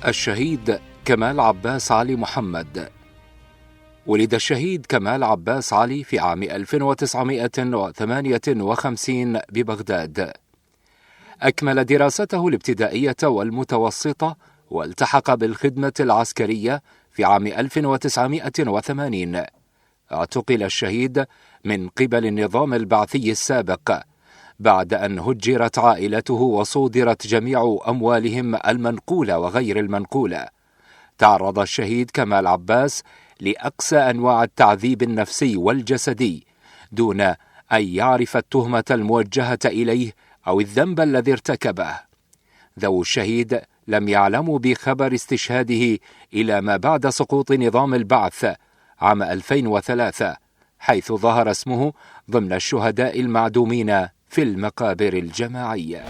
الشهيد كمال عباس علي محمد. ولد الشهيد كمال عباس علي في عام 1958 ببغداد. أكمل دراسته الابتدائية والمتوسطة والتحق بالخدمة العسكرية في عام 1980. اعتقل الشهيد من قبل النظام البعثي السابق بعد أن هجرت عائلته وصودرت جميع أموالهم المنقولة وغير المنقولة. تعرض الشهيد كمال عباس لأقسى أنواع التعذيب النفسي والجسدي دون أن يعرف التهمة الموجهة إليه أو الذنب الذي ارتكبه. ذوو الشهيد لم يعلموا بخبر استشهاده إلى ما بعد سقوط نظام البعث عام 2003، حيث ظهر اسمه ضمن الشهداء المعدومين في المقابر الجماعية.